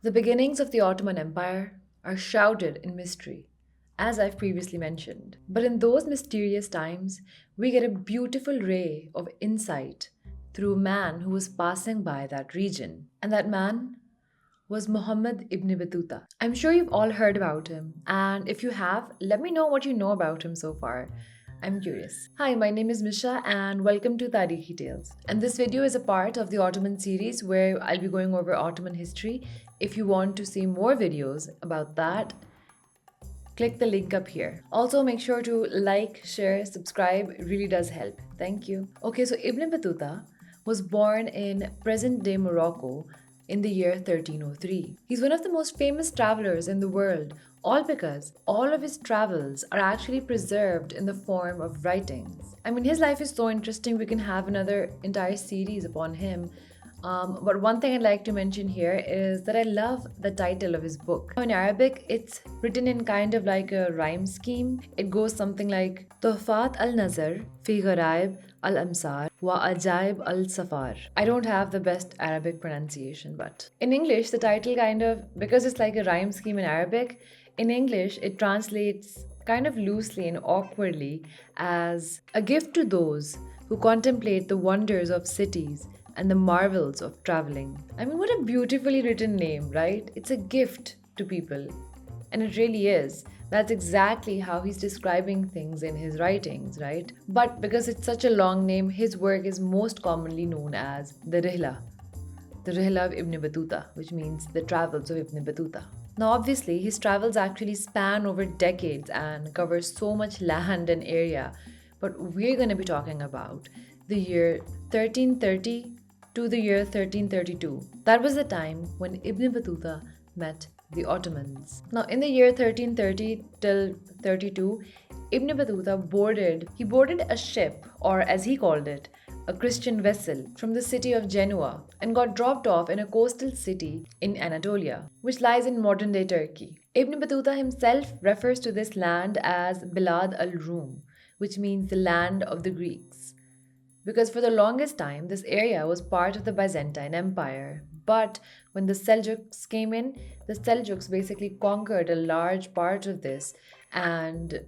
The beginnings of the Ottoman Empire are shrouded in mystery, as I've previously mentioned. But in those mysterious times, we get a beautiful ray of insight through a man who was passing by that region. And that man was Muhammad ibn Battuta. I'm sure you've all heard about him, and if you have, let me know what you know about him so far. I'm curious. Hi, my name is Misha, and welcome to Tarihi Tales. And this video is a part of the Ottoman series where I'll be going over Ottoman history. If you want to see more videos about that, click the link up here. Also, make sure to like, share, subscribe. It really does help. Thank you. Okay, so Ibn Battuta was born in present day Morocco in the year 1303. He's one of the most famous travelers in the world, all because all of his travels are actually preserved in the form of writings. I mean, his life is so interesting, we can have another entire series upon him. But one thing I'd like to mention here is that I love the title of his book. In Arabic, it's written in kind of like a rhyme scheme. It goes something like Tuhfat al-Nazar fi Gharaib al-Amsar wa Ajaib al-Safar. I don't have the best Arabic pronunciation, but in English, the title kind of, because it's like a rhyme scheme in Arabic, in English, it translates kind of loosely and awkwardly as a gift to those who contemplate the wonders of cities and the marvels of traveling. I mean, what a beautifully written name, right? It's a gift to people. And it really is. That's exactly how he's describing things in his writings, right? But because it's such a long name, his work is most commonly known as the Rihla of Ibn Battuta, which means the travels of Ibn Battuta. Now, obviously, his travels actually span over decades and cover so much land and area, but we're going to be talking about the year 1330 to the year 1332. That was the time when Ibn Battuta met the Ottomans. Now, in the year 1330 till 32, Ibn Battuta boarded a ship, or as he called it, a Christian vessel from the city of Genoa and got dropped off in a coastal city in Anatolia, which lies in modern day Turkey. Ibn Battuta himself refers to this land as Bilad al-Rum, which means the land of the Greeks. Because for the longest time, this area was part of the Byzantine Empire. But when the Seljuks came in, the Seljuks basically conquered a large part of this and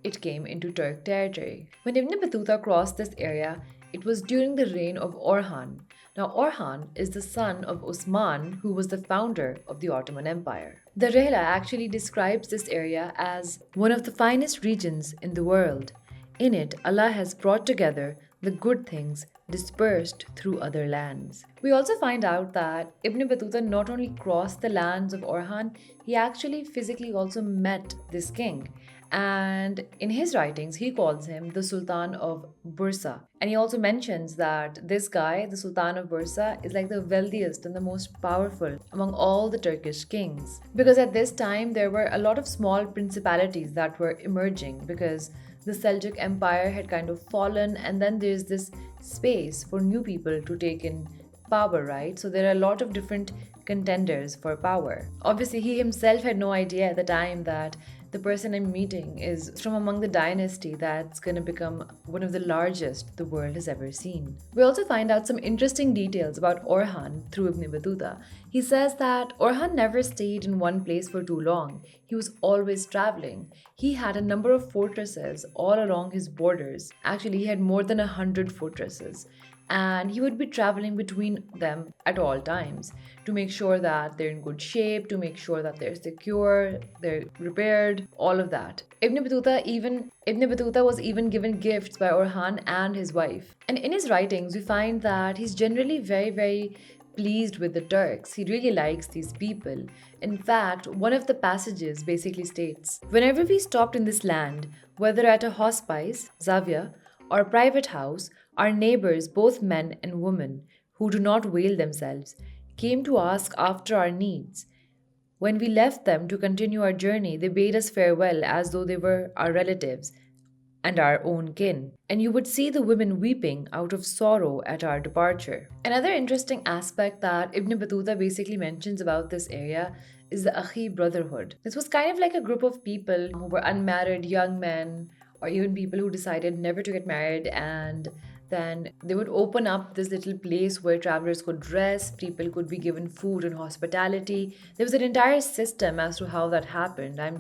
it came into Turk territory. When Ibn Battuta crossed this area, it was during the reign of Orhan. Now, Orhan is the son of Osman, who was the founder of the Ottoman Empire. The Rihla actually describes this area as one of the finest regions in the world. In it, Allah has brought together the good things dispersed through other lands. We also find out that Ibn Battuta not only crossed the lands of Orhan, he actually physically also met this king. And in his writings, he calls him the Sultan of Bursa. And he also mentions that this guy, the Sultan of Bursa, is like the wealthiest and the most powerful among all the Turkish kings. Because at this time, there were a lot of small principalities that were emerging because the Seljuk Empire had kind of fallen, and then there's this space for new people to take in power, right? So there are a lot of different contenders for power. Obviously, he himself had no idea at the time that the person I'm meeting is from among the dynasty that's going to become one of the largest the world has ever seen. We also find out some interesting details about Orhan through Ibn Battuta. He says that Orhan never stayed in one place for too long. He was always traveling. He had a number of fortresses all along his borders. Actually, he had more than 100 fortresses. And he would be traveling between them at all times to make sure that they're in good shape, to make sure that they're secure, they're repaired, all of that. Ibn Battuta was even given gifts by Orhan and his wife. And in his writings, we find that he's generally very, very pleased with the Turks. He really likes these people. In fact, one of the passages basically states, "Whenever we stopped in this land, whether at a hospice, zavia, or a private house, our neighbors, both men and women, who do not veil themselves, came to ask after our needs. When we left them to continue our journey, they bade us farewell as though they were our relatives and our own kin. And you would see the women weeping out of sorrow at our departure." Another interesting aspect that Ibn Battuta basically mentions about this area is the Aki Brotherhood. This was kind of like a group of people who were unmarried young men or even people who decided never to get married and then they would open up this little place where travelers could rest, people could be given food and hospitality. There was an entire system as to how that happened. I'm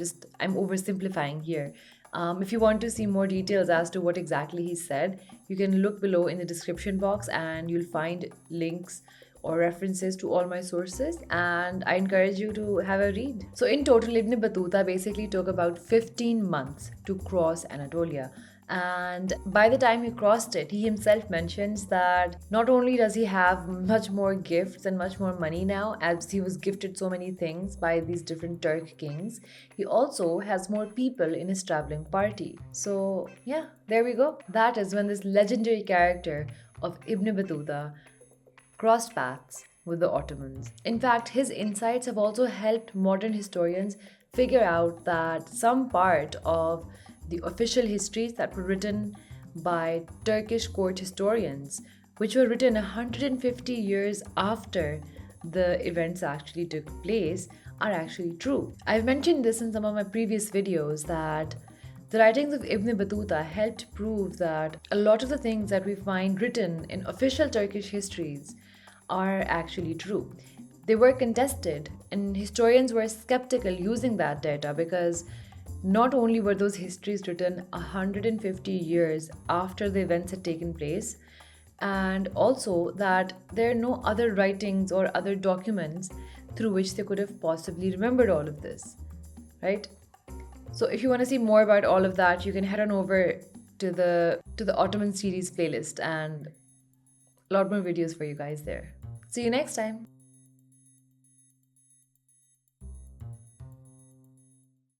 oversimplifying here. If you want to see more details as to what exactly he said, you can look below in the description box and you'll find links or references to all my sources, and I encourage you to have a read. So in total, Ibn Battuta basically took about 15 months to cross Anatolia. And by the time he crossed it, he himself mentions that not only does he have much more gifts and much more money now, as he was gifted so many things by these different Turk kings, he also has more people in his traveling party. So, yeah, there we go. That is when this legendary character of Ibn Battuta crossed paths with the Ottomans. In fact, his insights have also helped modern historians figure out that some part of the official histories that were written by Turkish court historians, which were written 150 years after the events actually took place, are actually true. I've mentioned this in some of my previous videos that the writings of Ibn Battuta helped prove that a lot of the things that we find written in official Turkish histories are actually true. They were contested, and historians were skeptical using that data because not only were those histories written 150 years after the events had taken place, and also that there are no other writings or other documents through which they could have possibly remembered all of this, right? So if you want to see more about all of that, you can head on over to the Ottoman series playlist and a lot more videos for you guys there. See you next time.